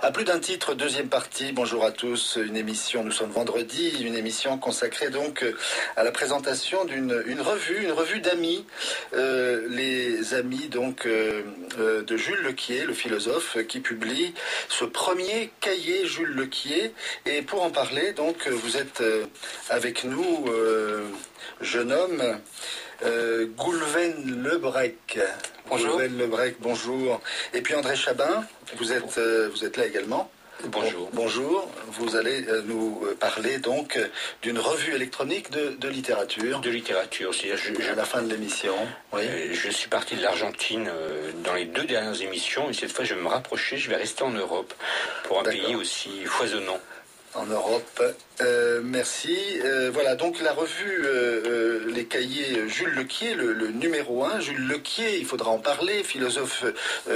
À plus d'un titre, deuxième partie, bonjour à tous, une émission, nous sommes vendredi, une émission consacrée donc à la présentation d'une revue d'amis, les amis donc de Jules Lequier, le philosophe, qui publie ce premier cahier Jules Lequier. Et pour en parler, donc, vous êtes avec nous, jeune homme, Goulven Lebrec. Bonjour. Goulven Lebrec, bonjour. Et puis André Chabin, vous êtes là également. Bonjour. Bonjour, vous allez nous parler donc d'une revue électronique de littérature. De littérature, c'est-à-dire à la fin de l'émission. Oui. Je suis parti de l'Argentine dans les deux dernières émissions et cette fois je vais me rapprocher, je vais rester en Europe pour un pays aussi foisonnant. En Europe. Merci. Voilà, donc la revue Les Cahiers Jules Lequier, le numéro 1. Jules Lequier, il faudra en parler, philosophe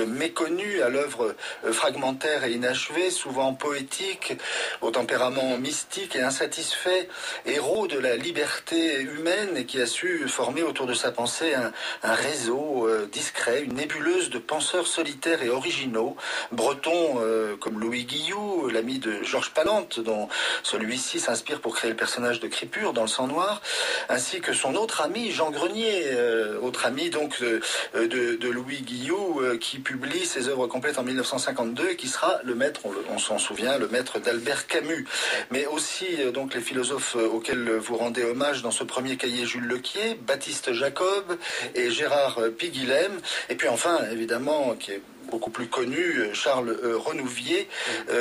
méconnu, à l'œuvre fragmentaire et inachevée, souvent poétique, au tempérament mystique et insatisfait, héros de la liberté humaine et qui a su former autour de sa pensée un réseau discret, une nébuleuse de penseurs solitaires et originaux, bretons comme Louis Guillou, l'ami de Georges Palante, dont celui-ci s'inspire pour créer le personnage de Crépure dans Le Sang Noir, ainsi que son autre ami Jean Grenier, autre ami donc de Louis Guillou, qui publie ses œuvres complètes en 1952 et qui sera le maître, on s'en souvient, le maître d'Albert Camus. Mais aussi donc les philosophes auxquels vous rendez hommage dans ce premier cahier Jules Lequier, Baptiste Jacob et Gérard Piguilhem, et puis enfin évidemment qui est beaucoup plus connu, Charles Renouvier,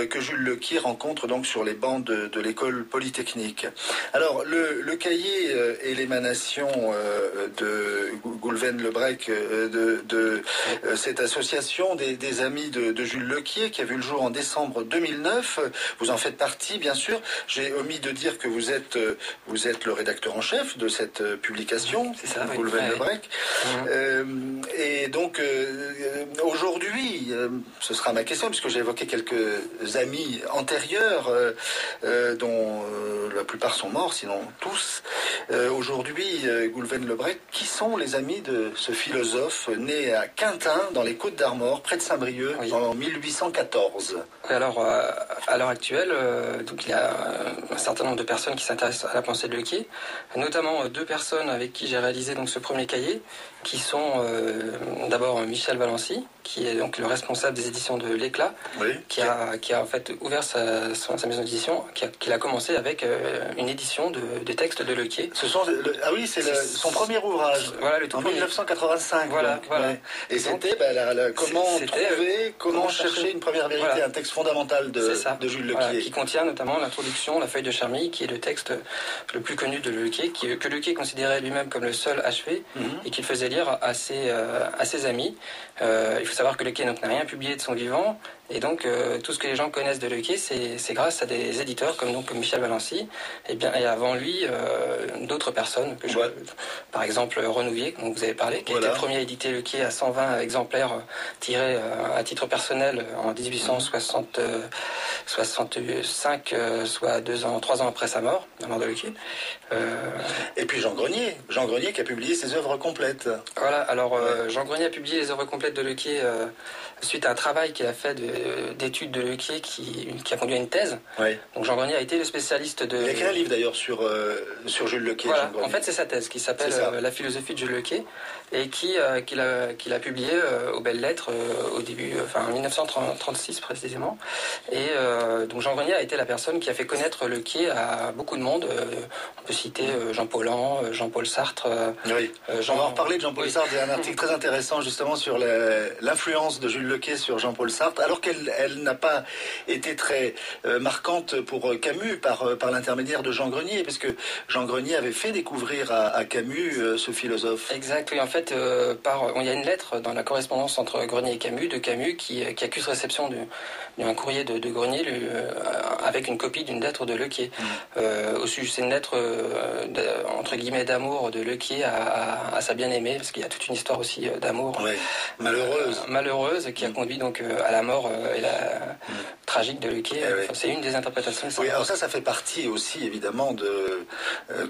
que Jules Lequier rencontre donc sur les bancs de l'école polytechnique. Alors, le cahier est l'émanation de Goulven Lebrec, de cette association des amis de Jules Lequier, qui a vu le jour en décembre 2009. Vous en faites partie, bien sûr. J'ai omis de dire que vous êtes le rédacteur en chef de cette publication, c'est ça, Goulven Lebrec. Et donc, aujourd'hui, ce sera ma question, puisque j'ai évoqué quelques amis antérieurs, dont la plupart sont morts, sinon tous. Aujourd'hui, Goulven Lebrec, qui sont les amis de ce philosophe né à Quintin, dans les Côtes-d'Armor, près de Saint-Brieuc, en 1814 ? Alors, à l'heure actuelle, donc il y a un certain nombre de personnes qui s'intéressent à la pensée de Lequier, notamment deux personnes avec qui j'ai réalisé donc ce premier cahier, qui sont d'abord Michel Valency, qui est donc le responsable des éditions de l'Éclat, qui a en fait ouvert sa maison d'édition, qui a commencé avec une édition des textes de Lequier. C'est son premier ouvrage, voilà, le tout en premier. 1985. Voilà. Et c'était comment chercher une première vérité, un texte fondamental de Jules Lequier. Qui contient notamment l'introduction, la feuille de Charmilles, qui est le texte le plus connu de Lequier, que Lequier considérait lui-même comme le seul achevé, et qu'il faisait lire à ses amis. Il faut savoir que Lequier n'a rien publié de son vivant, et donc tout ce que les gens connaissent de Lequier, c'est grâce à des éditeurs comme Michel Valency, et avant lui d'autres personnes, par exemple Renouvier, dont vous avez parlé, qui a été le premier à éditer Lequier à 120 exemplaires tirés à titre personnel en 1865, soit 3 ans après sa mort, la mort de Lequier. Et puis Jean Grenier qui a publié ses œuvres complètes. Voilà, alors Jean Grenier a publié les œuvres complètes de Lequier suite à un travail qu'il a fait d'études de Lequier qui a conduit à une thèse. Donc Jean Grenier a été le spécialiste de... Il a écrit un livre d'ailleurs sur Jules Lequier. Voilà, en fait c'est sa thèse qui s'appelle La philosophie de Jules Lequier et qu'il a publié aux Belles Lettres au début, en 1936 précisément. Et donc Jean Grenier a été la personne qui a fait connaître Lequier à beaucoup de monde. On peut citer Jean Paulhan, Jean-Paul Sartre. On va en reparler de Jean-Paul Sartre. Il y a un article très intéressant justement sur l'influence de Jules Lequier sur Jean-Paul Sartre, alors qu'elle n'a pas été très marquante pour Camus par l'intermédiaire de Jean Grenier, parce que Jean Grenier avait fait découvrir à Camus ce philosophe. Exact, oui. En fait, il y a une lettre dans la correspondance entre Grenier et Camus, qui accuse réception d'un courrier de Grenier avec une copie d'une lettre de Lequier. C'est une lettre entre guillemets d'amour de Lequier à sa bien-aimée, parce qu'il y a toute une histoire aussi d'amour malheureuse qui a conduit donc à la mort et la tragique de Lequier. C'est une des interprétations. Oui, alors ça fait partie aussi évidemment de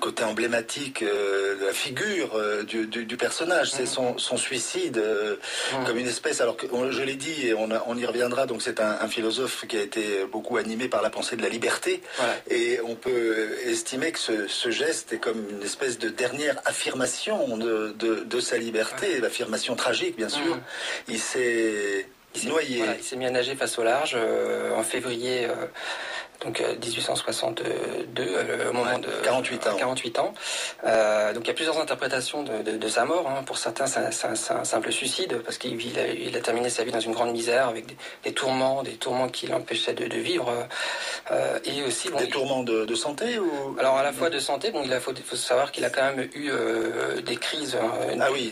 côté emblématique de la figure du personnage. C'est son suicide comme une espèce. Alors que je l'ai dit et on y reviendra. Donc c'est un philosophe qui a été beaucoup animé par la pensée de la liberté. Voilà. Et on peut estimer que ce geste est comme une espèce de dernière affirmation de sa liberté, l'affirmation tragique bien sûr. Il s'est noyé. Voilà, il s'est mis à nager face au large en février. Donc 1862, au moment de 48 ans. Donc il y a plusieurs interprétations de sa mort. Hein. Pour certains, c'est un simple suicide parce qu'il a terminé sa vie dans une grande misère avec des tourments qui l'empêchaient de vivre. Et aussi des tourments de santé ou... Alors à la fois de santé. Bon, il faut savoir qu'il a quand même eu des crises.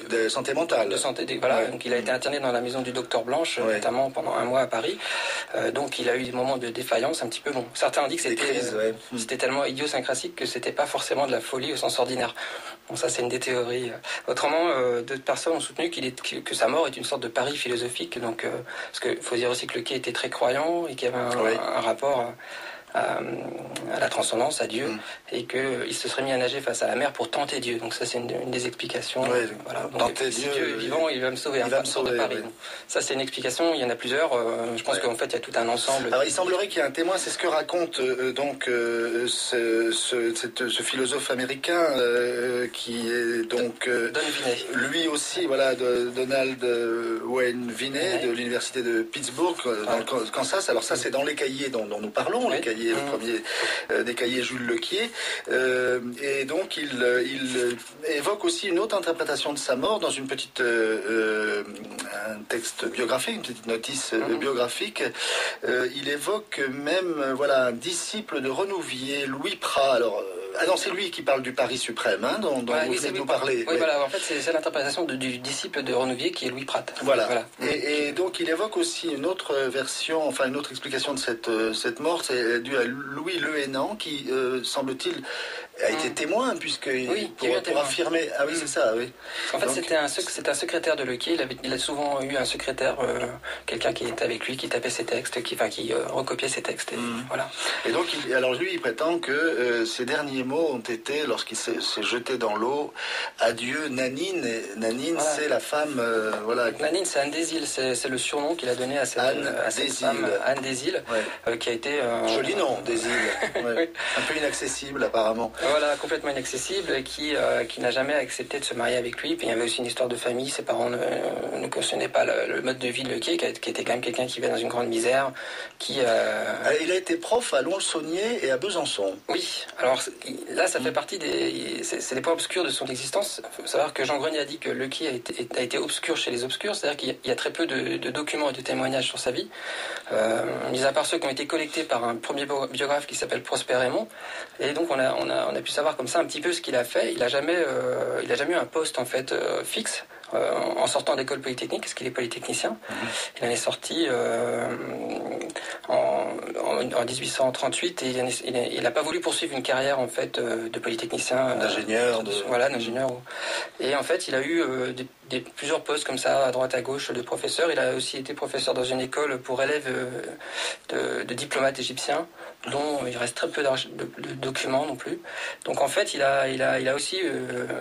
De santé mentale. De santé. Voilà. Donc il a été interné dans la maison du docteur Blanche, notamment pendant un mois à Paris. Donc il a eu des moments de défaillance un petit peu. Bon. Certains ont dit que c'était tellement idiosyncratique que c'était pas forcément de la folie au sens ordinaire. Bon, ça c'est une des théories. Autrement, d'autres personnes ont soutenu que sa mort est une sorte de pari philosophique. Donc, parce qu'il faut dire aussi que Lequier était très croyant et qu'il y avait un rapport à la transcendance, à Dieu, et qu'il se serait mis à nager face à la mer pour tenter Dieu. Donc ça c'est une des explications. Voilà. Donc, tenter si Dieu, Dieu est vivant, il va me sauver. Il va me sauver de Paris. Ça c'est une explication. Il y en a plusieurs. Je pense qu'en fait il y a tout un ensemble. Alors il semblerait qu'il y ait un témoin. C'est ce que raconte ce philosophe américain qui est donc Don Vinay. Lui aussi, voilà, Donald Wayne Vinay de l'université de Pittsburgh dans le Kansas. Alors ça c'est dans les cahiers dont nous parlons, les cahiers. Le premier des cahiers Jules Lequier, et donc il évoque aussi une autre interprétation de sa mort dans une petite un texte biographique, une petite notice biographique. Il évoque même un disciple de Renouvier, Louis Prat. Alors non, c'est lui qui parle du Paris suprême, hein, dont vous venez de nous parler. Oui, voilà, en fait, c'est l'interprétation du disciple de Renouvier qui est Louis Prat. Voilà. Et donc, il évoque aussi une autre version, enfin, une autre explication de cette mort, c'est dû à Louis Lehénan, qui, semble-t-il, a été témoin, pour affirmer... Ah oui, c'est ça, oui. En fait, c'était un secrétaire de Lequier. Il a souvent eu un secrétaire, quelqu'un qui était avec lui, qui tapait ses textes, qui recopiait ses textes. Voilà. Et donc, alors lui, il prétend que ces derniers mots ont été, lorsqu'il s'est jeté dans l'eau, adieu Nanine. Et Nanine, c'est la femme... Nanine, c'est Anne des Îles. C'est le surnom qu'il a donné à cette femme, Anne des Îles, qui a été... Joli nom, des Îles. Un peu inaccessible, apparemment. Voilà, complètement inaccessible, et qui n'a jamais accepté de se marier avec lui. Puis il y avait aussi une histoire de famille. Ses parents ne cautionnaient pas le mode de vie de Lequier, qui était quand même quelqu'un qui vivait dans une grande misère. Il a été prof à Lons-le-Saunier et à Besançon. Oui, alors là, ça fait partie c'est des points obscurs de son existence. Il faut savoir que Jean Grenier a dit que Lequier a été obscur chez les obscurs, c'est-à-dire qu'il y a très peu de documents et de témoignages sur sa vie. Mis à part ceux qui ont été collectés par un premier biographe qui s'appelle Prosper Raymond. Et donc on a pu savoir comme ça un petit peu ce qu'il a fait. Il a jamais eu un poste en fait fixe. En sortant d'école polytechnique, parce qu'il est polytechnicien. Il en est sorti en 1838 et il n'a pas voulu poursuivre une carrière en fait de polytechnicien, d'ingénieur, d'ingénieur. Et en fait, il a eu plusieurs postes comme ça à droite à gauche de professeur. Il a aussi été professeur dans une école pour élèves de diplomates égyptiens, dont il reste très peu de documents non plus. Donc en fait, il a aussi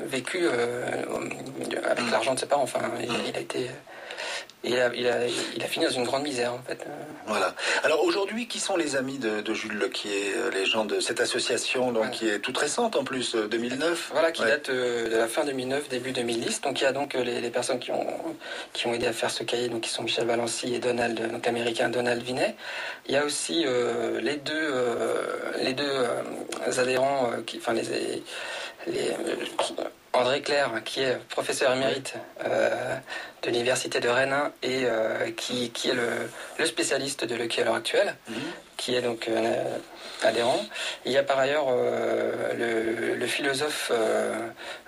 vécu avec l'argent de ses parents. Enfin, il a fini dans une grande misère en fait. Voilà. Alors aujourd'hui, qui sont les amis de Jules Lequier, les gens de cette association qui est toute récente en plus, 2009. Voilà, qui date de la fin 2009, début 2010. Donc il y a donc les personnes qui ont aidé à faire ce cahier, donc qui sont Michel Valency et donc l'américain Donald Vinay. Il y a aussi les deux adhérents, André Clerc, qui est professeur émérite de l'université de Rennes et qui est le spécialiste de Lequier à l'heure actuelle, qui est donc adhérent. Il y a par ailleurs le philosophe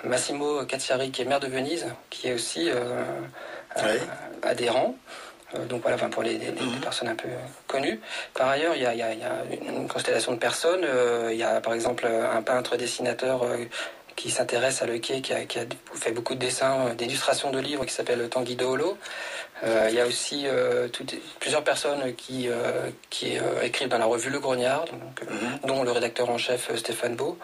Massimo Cacciari, qui est maire de Venise, qui est aussi adhérent. Donc voilà, pour les personnes un peu connues. Par ailleurs, il y a une constellation de personnes. Il y a par exemple un peintre dessinateur qui s'intéresse à Lequier, qui a fait beaucoup de dessins, d'illustrations de livres, qui s'appelle Tanguy Deolo. Il y a aussi plusieurs personnes qui écrivent dans la revue Le Grognard, dont le rédacteur en chef Stéphane Beau.